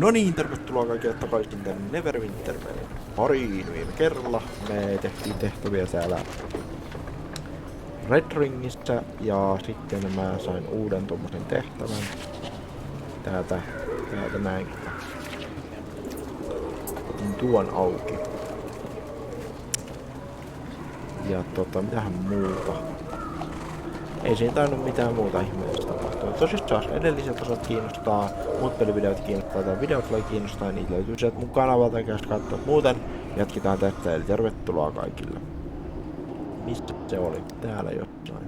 No niin, tervetuloa kaikille takaisin tänne Neverwinter pariin. Viime kerralla me tehtiin tehtäviä täällä Red Ringissä ja sitten mä sain uuden tommosen tehtävän. Täältä näin. Otin tuon auki. Ja mitähän muuta. Ei siinä tainnut mitään muuta ihmeellistä tapahtua. Tosissaan edelliset osat kiinnostaa, muut pelivideot kiinnostaa tai videot kiinnostaa, ja niitä löytyy sieltä mun kanavalta, käys katsoa. Muuten jatketaan tästä, eli tervetuloa kaikille. Mistä se oli? Täällä jossain.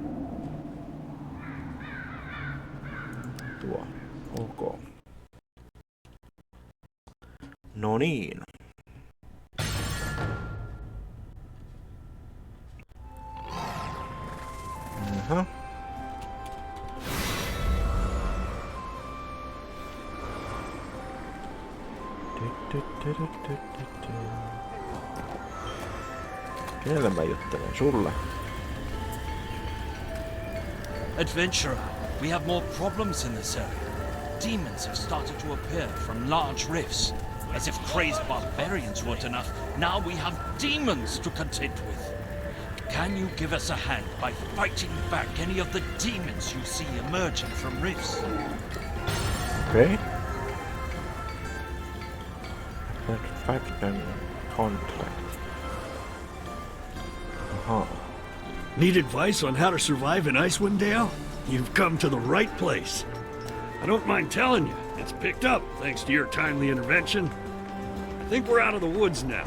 Tuo. Ok. No niin. Aha. Kenelle mä juttelen? Sulle? Adventurer, we have more problems in this area. Demons have started to appear from large rifts. As if crazed barbarians weren't enough, now we have demons to contend with. Can you give us a hand by fighting back any of the demons you see emerging from rifts? Okay. Fact and contract. Aha. Need advice on how to survive in Icewind Dale? You've come to the right place. I don't mind telling you, it's picked up thanks to your timely intervention. I think we're out of the woods now.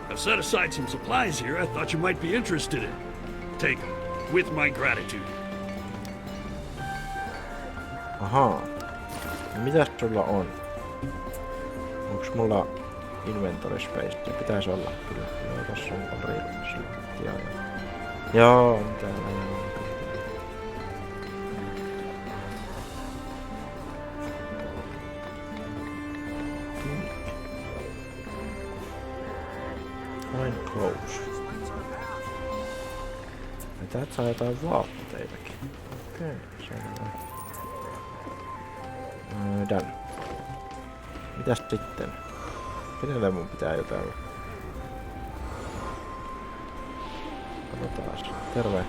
I've set aside some supplies here I thought you might be interested in. Take them, with my gratitude. Ahaa. Mitäs sulla on? Onks mulla inventory space? Pitäis olla kyllä. Joo, tossa on pari slottia. Joo, on täällä joo. Fine clothes. Ja täältä saa jotain vaatteitakin. Okei, selvä. Done. Mitäs sitten? Kenelle mun pitää jutella? Katsotaan. Terve.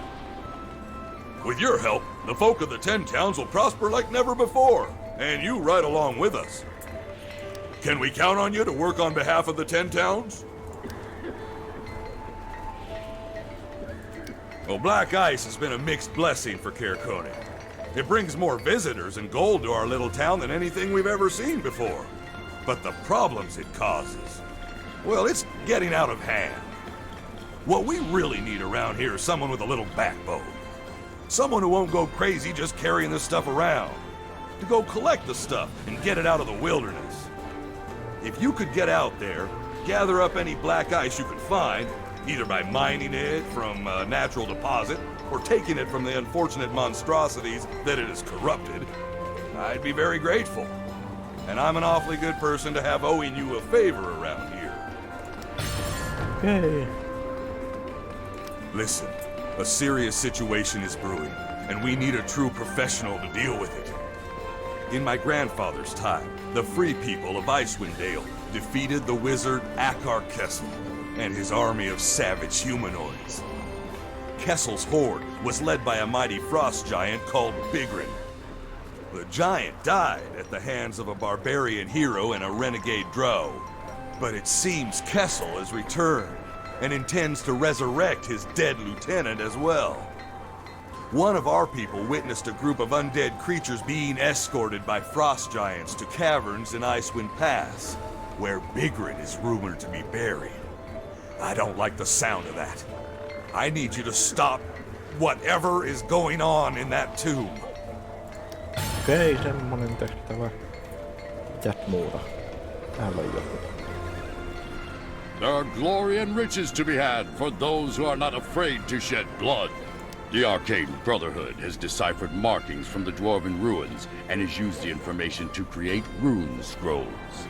With your help, the folk of the 10 towns will prosper like never before, and you right along with us. Can we count on you to work on behalf of the 10 towns? Well, black ice has been a mixed blessing for Caer-Konig. It brings more visitors and gold to our little town than anything we've ever seen before. But the problems it causes, well, it's getting out of hand. What we really need around here is someone with a little backbone. Someone who won't go crazy just carrying this stuff around. To go collect the stuff and get it out of the wilderness. If you could get out there, gather up any black ice you could find, either by mining it from a natural deposit or taking it from the unfortunate monstrosities that it has corrupted, I'd be very grateful. And I'm an awfully good person to have owing you a favor around here. Okay. Listen, a serious situation is brewing, and we need a true professional to deal with it. In my grandfather's time, the free people of Icewind Dale defeated the wizard Akar Kessel and his army of savage humanoids. Kessel's horde was led by a mighty frost giant called Bigrin. The giant died at the hands of a barbarian hero and a renegade drow. But it seems Kessel has returned and intends to resurrect his dead lieutenant as well. One of our people witnessed a group of undead creatures being escorted by frost giants to caverns in Icewind Pass, where Bigrin is rumored to be buried. I don't like the sound of that. I need you to stop whatever is going on in that tomb. Okei, semmonen tehtävä. Mitäs muuta? Täällä on joku. There are glory and riches to be had for those who are not afraid to shed blood. The Arcane Brotherhood has deciphered markings from the Dwarven ruins and has used the information to create rune scrolls.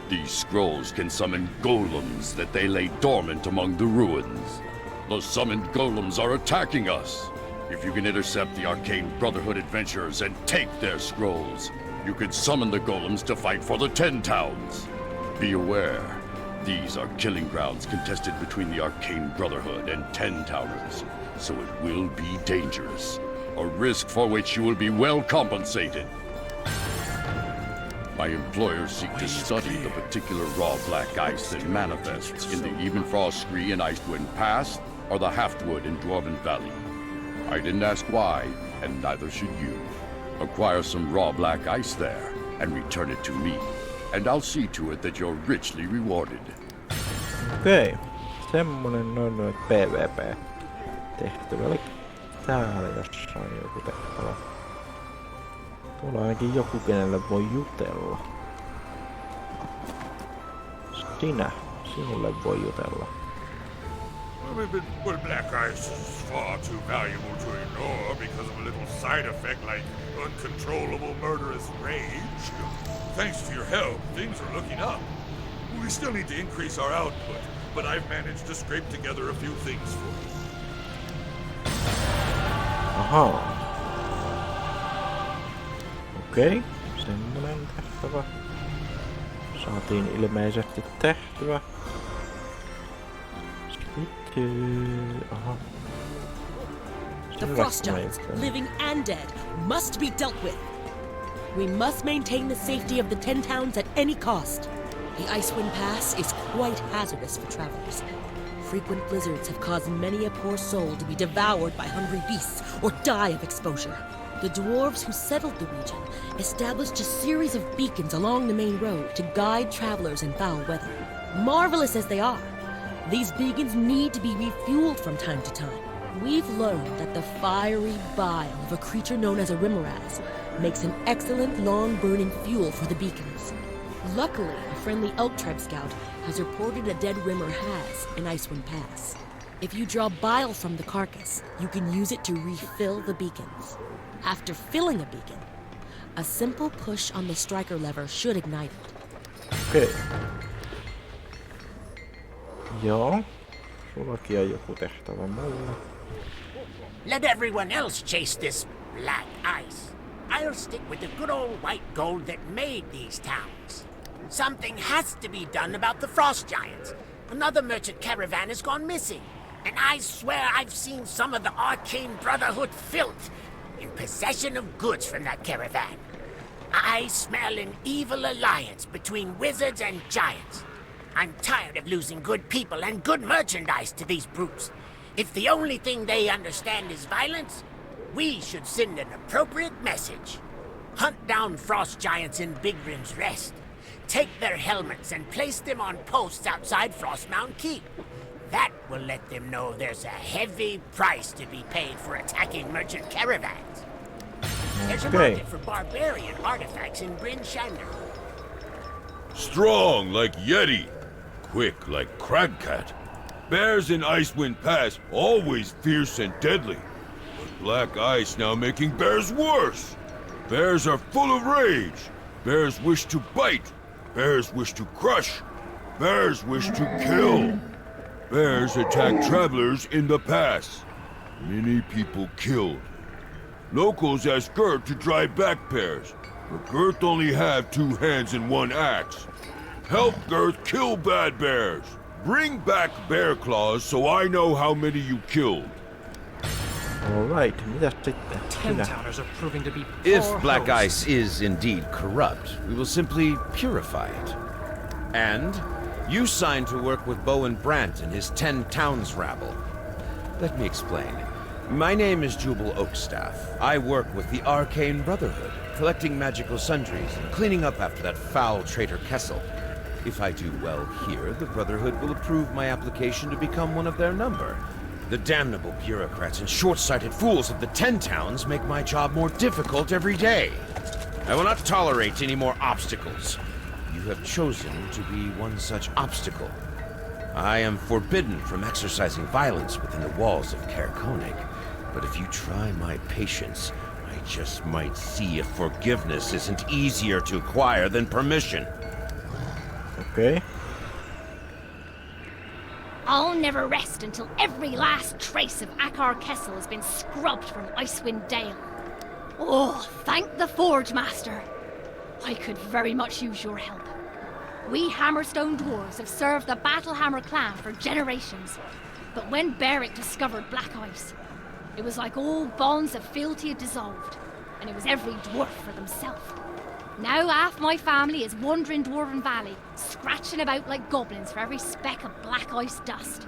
These scrolls can summon golems that they lay dormant among the ruins. The summoned golems are attacking us. If you can intercept the Arcane Brotherhood adventurers and take their scrolls, you can summon the golems to fight for the 10 towns. Be aware, these are killing grounds contested between the Arcane Brotherhood and 10 towners, so it will be dangerous, a risk for which you will be well compensated. My employers seek to study the particular raw black ice that manifests in the Evenfrost Scree in Icewind Pass or the Haftwood in Dwarven Valley. I didn't ask why, and neither should you. Acquire some raw black ice there and return it to me, and I'll see to it that you're richly rewarded. Okei. Semmonen noin PvP-tehtävä. Eli täällä jossain joku tehtävä. Tuolla on ainakin joku, kenelle voi jutella. Sinulle voi jutella. Well, black ice is far too valuable to ignore because of a little side effect like uncontrollable murderous rage. Thanks to your help, things are looking up. We still need to increase our output, but I've managed to scrape together a few things for you. Aha. Okei, semmonen tehtävä. Saatiin ilmeisesti tehtyä. Sitten... Aha. The frost giants, living and dead, must be dealt with. We must maintain the safety of the 10 towns at any cost. The Icewind Pass is quite hazardous for travelers. Frequent blizzards have caused many a poor soul to be devoured by hungry beasts or die of exposure. The dwarves who settled the region established a series of beacons along the main road to guide travelers in foul weather. Marvelous as they are, these beacons need to be refueled from time to time. We've learned that the fiery bile of a creature known as a rimmeraz makes an excellent long-burning fuel for the beacons. Luckily, a friendly elk tribe scout has reported a dead rimmer has in Icewind Pass. If you draw bile from the carcass, you can use it to refill the beacons. After filling a beacon, a simple push on the striker lever should ignite it. Okei. Joo. Sullakin on joku tehtävä mulla. Let everyone else chase this black ice. I'll stick with the good old white gold that made these towns. Something has to be done about the frost giants. Another merchant caravan has gone missing, and I swear I've seen some of the Arcane Brotherhood filth in possession of goods from that caravan. I smell an evil alliance between wizards and giants. I'm tired of losing good people and good merchandise to these brutes. If the only thing they understand is violence, we should send an appropriate message. Hunt down frost giants in Bigrin's Rest. Take their helmets and place them on posts outside Frostmound Keep. That will let them know there's a heavy price to be paid for attacking merchant caravans. There's a market for barbarian artifacts in Bryn Shander. Strong like Yeti, quick like Cragcat. Bears in Icewind Pass always fierce and deadly. But black ice now making bears worse. Bears are full of rage. Bears wish to bite. Bears wish to crush. Bears wish to kill. Bears attack travelers in the pass. Many people killed. Locals ask Gert to drive back bears, but Gert only have 2 hands and 1 axe. Help Gert kill bad bears. Bring back bear claws so I know how many you killed. Alright, mitäs sitten? Towners are proving to be If poor black hosts. ice is indeed corrupt, we will simply purify it. And you signed to work with Bowen Brandt and his 10 towns rabble. Let me explain. My name is Jubal Oakstaff. I work with the Arcane Brotherhood, collecting magical sundries and cleaning up after that foul traitor Kessel. If I do well here, the Brotherhood will approve my application to become one of their number. The damnable bureaucrats and short-sighted fools of the 10 towns make my job more difficult every day. I will not tolerate any more obstacles. You have chosen to be one such obstacle. I am forbidden from exercising violence within the walls of Caer-Konig. But if you try my patience, I just might see if forgiveness isn't easier to acquire than permission. Okei. I'll never rest until every last trace of Caer-Konig has been scrubbed from Icewind Dale. Oh, thank the Forge Master. I could very much use your help. We Hammerstone dwarves have served the Battlehammer clan for generations. But when Beric discovered black ice, it was like all bonds of fealty had dissolved, and it was every dwarf for themselves. Now half my family is wandering Dwarven Valley, scratching about like goblins for every speck of black ice dust.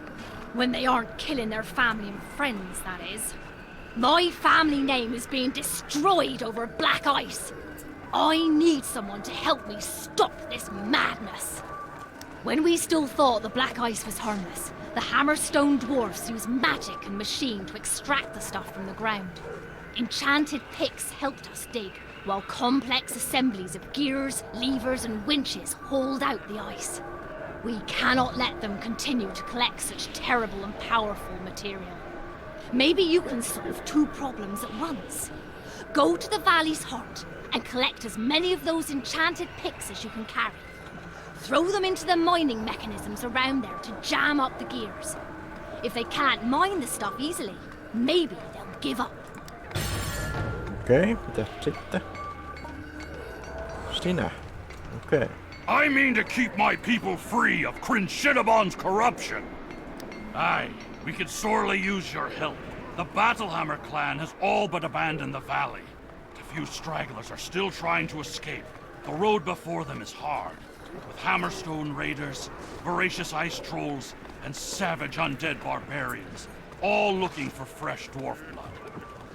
When they aren't killing their family and friends, that is. My family name is being destroyed over black ice. I need someone to help me stop this madness. When we still thought the black ice was harmless, the Hammerstone dwarfs used magic and machine to extract the stuff from the ground. Enchanted picks helped us dig, while complex assemblies of gears, levers and winches hauled out the ice. We cannot let them continue to collect such terrible and powerful material. Maybe you can solve two problems at once. Go to the valley's heart and collect as many of those enchanted picks as you can carry. Throw them into the mining mechanisms around there to jam up the gears. If they can't mine the stuff easily, maybe they'll give up. Okei, mitä sitten? Sinä. Okei. I mean to keep my people free of Crinshittabon's corruption. Aye, we could sorely use your help. The Battlehammer clan has all but abandoned the valley. A few stragglers are still trying to escape. The road before them is hard, with Hammerstone raiders, voracious ice trolls, and savage undead barbarians, all looking for fresh dwarf blood.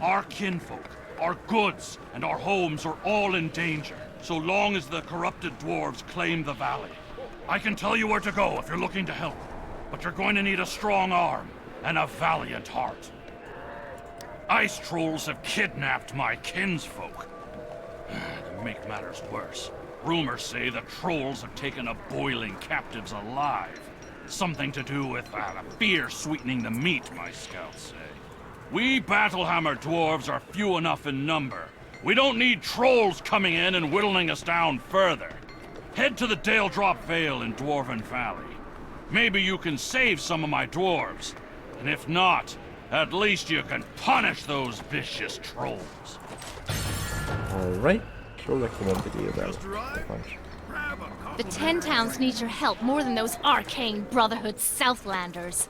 Our kinfolk, our goods, and our homes are all in danger, so long as the corrupted dwarves claim the valley. I can tell you where to go if you're looking to help, but you're going to need a strong arm and a valiant heart. Ice trolls have kidnapped my kinsfolk. To make matters worse, rumors say the trolls have taken a boiling captives alive. Something to do with fear sweetening the meat, my scouts say. We Battlehammer dwarves are few enough in number. We don't need trolls coming in and whittling us down further. Head to the Daledrop Vale in Dwarven Valley. Maybe you can save some of my dwarves. And if not, at least you can punish those vicious trolls. Alright. Sullekin mun piti jutella. The 10 towns need your help more than those arcane Brotherhood Southlanders.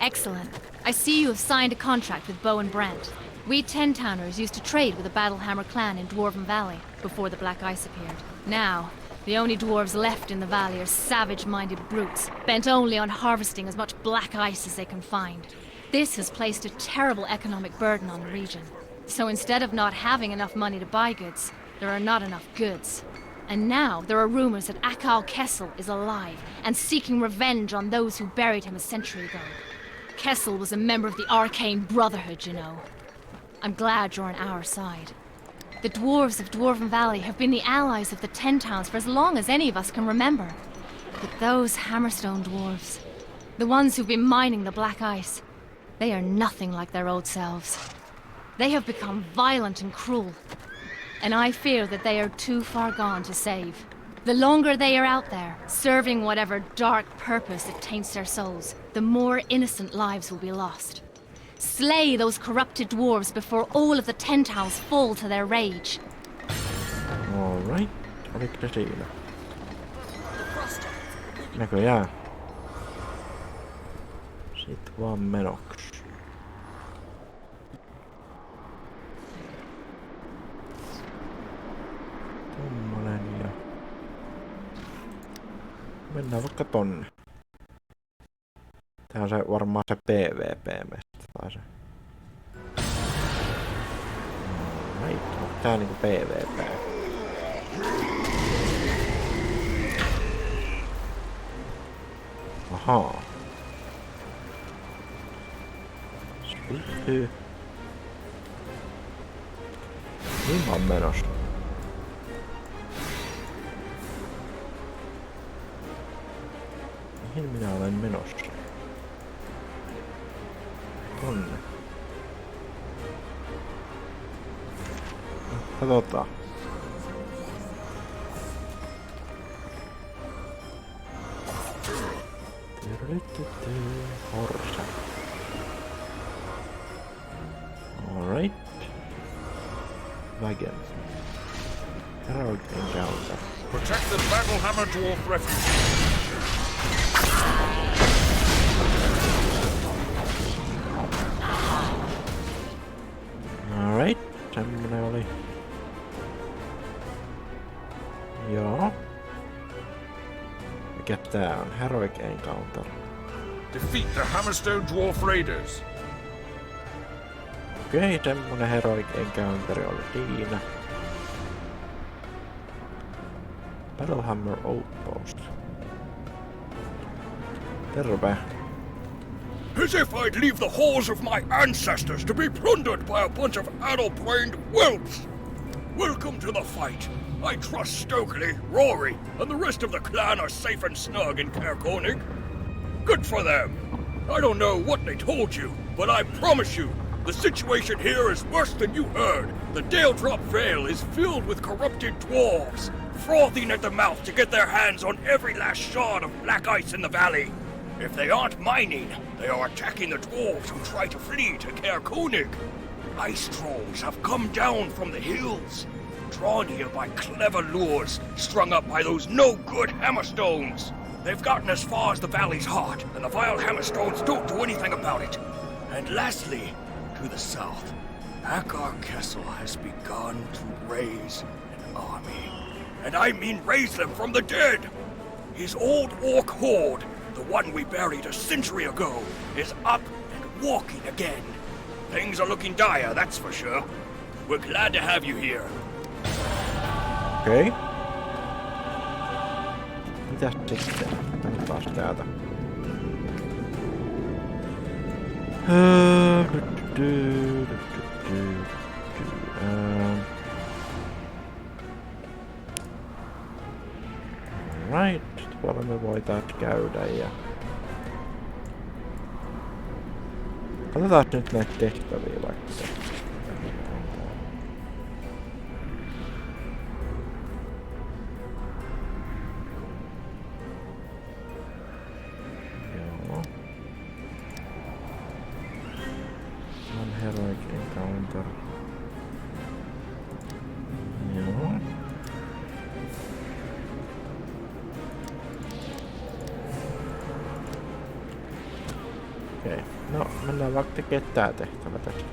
Excellent. I see you have signed a contract with Bo and Brent. We 10 towners used to trade with the Battlehammer clan in Dwarven Valley before the Black Ice appeared. Now, the only dwarves left in the valley are savage-minded brutes, bent only on harvesting as much black ice as they can find. This has placed a terrible economic burden on the region. So instead of not having enough money to buy goods, there are not enough goods. And now there are rumors that Kessel is alive and seeking revenge on those who buried him a century ago. Kessel was a member of the Arcane Brotherhood, you know. I'm glad you're on our side. The dwarves of Dwarven Valley have been the allies of the 10 towns for as long as any of us can remember. But those Hammerstone dwarves, the ones who've been mining the black ice, they are nothing like their old selves. They have become violent and cruel, and I fear that they are too far gone to save. The longer they are out there, serving whatever dark purpose that taints their souls, the more innocent lives will be lost. Slay those corrupted dwarves before all of the 10 towns fall to their rage. Alright. Oliko se siinä? Näköjään. Sitten vaan menoksi. Tommonen ja... Mennään vaikka tonne. Tää on se varmaan se PvP-mesta tai se. Right. Tää on niinku PvP. Ahaa. Sweet. Niin mä oon menossa. Mihin minä olen menossa? Tonne. Katsotaan. Horsa. Alright. Wagon. Heroic encounter. Protect the battle-hammer dwarf refuge. Alright. Semmonen oli. Joo. Mikä tää on? Heroic encounter. Defeat the Hammerstone Dwarf Raiders. Okei, semmonen heroic encounter oli siinä. Battlehammer Outpost. Terve. As if I'd leave the halls of my ancestors to be plundered by a bunch of addle-brained whelps! Welcome to the fight. I trust Stokely, Rory, and the rest of the clan are safe and snug in Caer-Konig. Good for them. I don't know what they told you, but I promise you, the situation here is worse than you heard. The Daledrop Vale is filled with corrupted dwarves, frothing at the mouth to get their hands on every last shard of black ice in the valley. If they aren't mining, they are attacking the dwarves who try to flee to Caer-Konig. Ice trolls have come down from the hills, drawn here by clever lures strung up by those no-good hammerstones. They've gotten as far as the valley's heart, and the vile hammerstones don't do anything about it. And lastly, to the south, Caer-Konig has begun to raise an army. And I mean raise them from the dead! His old orc horde, the one we buried a century ago, is up and walking again. Things are looking dire, that's for sure. We're glad to have you here. Okei. Mitäs sitten? Katsotaas täältä. Right, tuolla me voitais käydä ja... Katsotaan nyt näitä tehtäviä vaikka. Joo. On heroic encounter. Joo. Okei. No, mennään vaikka tekemään tää tehtävä tästä.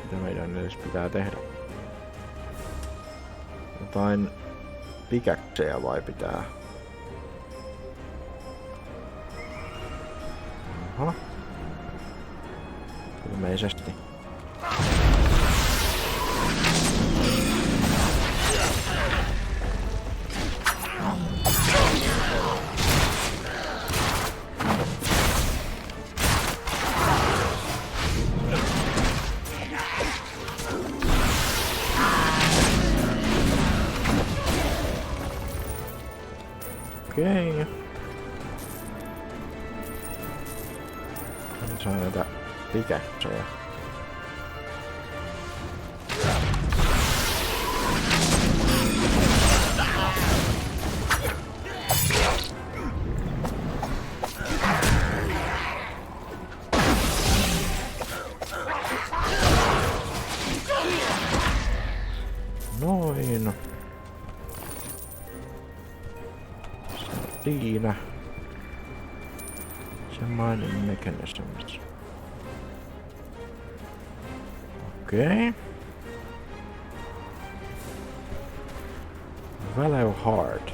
Mitä meidän edes pitää tehdä? Jotain pikäksejä vai pitää? Aha. Ilmeisesti. Okei. Saa näitä pikäksejä. Noin. Siinä. Se mining mechanisms. Okei. Value hard.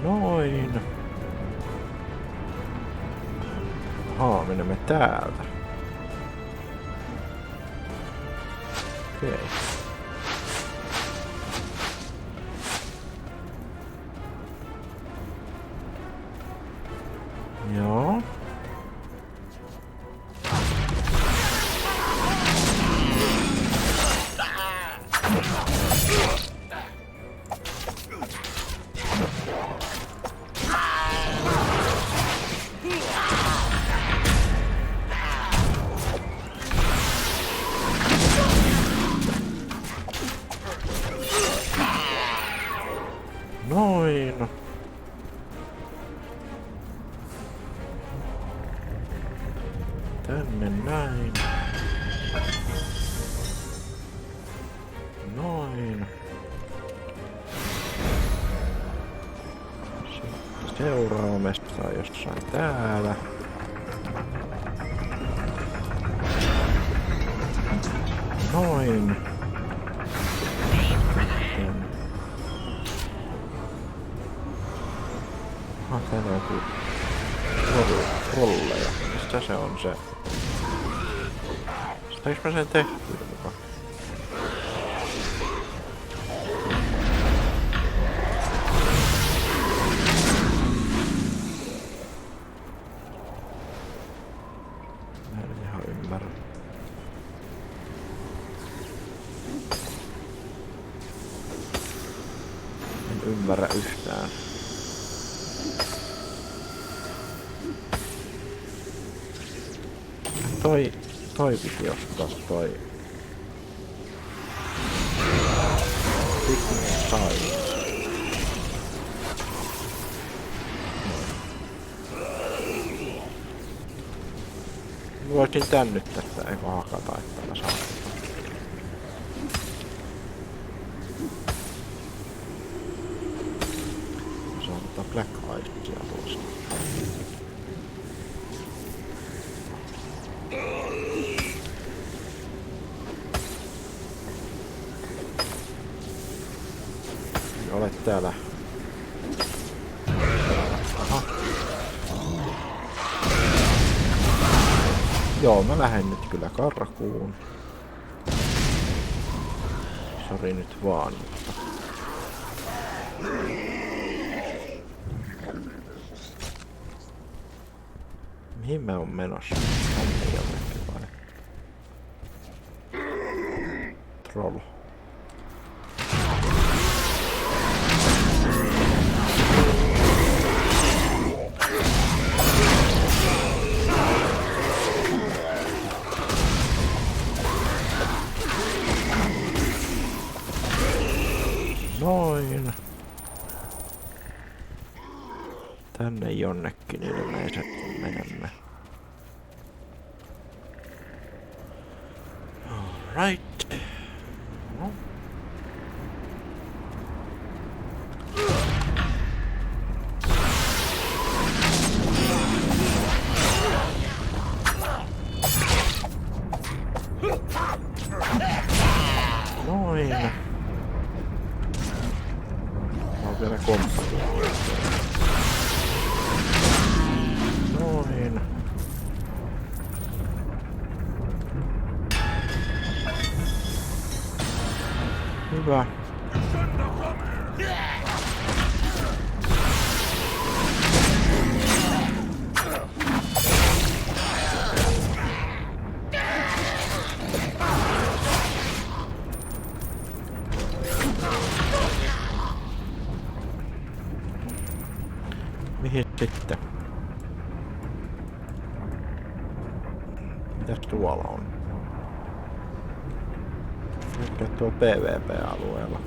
Noin. Ahaa, menemme täältä. Okei. Joo. Noin. Tänne näin. Noin. Sitten seuraava mesta jossain täällä. Noin. Täällä on joku rolleja. Mistä se on se? Saanko mä sen tehtyä mukaan? Mä en ihan ymmärrä. En ymmärrä yhtään. Toi piti ottaa toi. Pikkuinen sai. Voisin tän nyt tästä eikä hakata, että mä saan. Saan ottaa Black Eyedsia tuosta. Olet täällä. Aha. Joo, mä lähden nyt kyllä karkuun. Sori nyt vaan, mutta... Mihin mä oon menossa? Tänne jonnekin vai? Troll. Noin. Tänne jonnekin ilmeisesti menemme. Alright. No. Noin. On vielä komppania. Noin. Hyvä. Mihin sitten? Mitäs tuolla on? Nyt tuo PvP-alueella.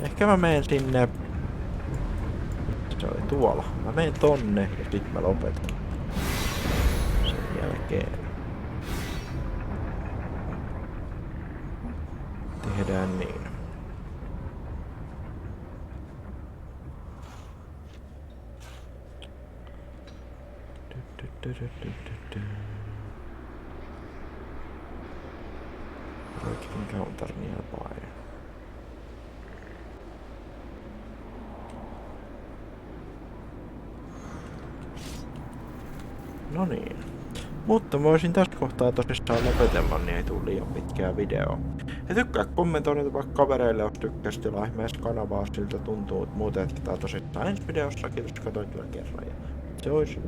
Ehkä mä menen sinne... Se oli tuolla. Mä menen tonne ja sit mä lopetan. Sen jälkeen. Tehdään niin. Encounter nearby. No niin. Mutta mä voisin tässä kohtaa tosissaan lopetella, niin ei tule liian pitkää videoa. Ja tykkää kommentoida vaikka kavereille, jos tykkäsit, tilaa ihmeessä kanavaa, siltä tuntuu, että muuten jatketaan tosissaan ensi videossa. Kiitos, katsoit vielä kerran. Ja se olisi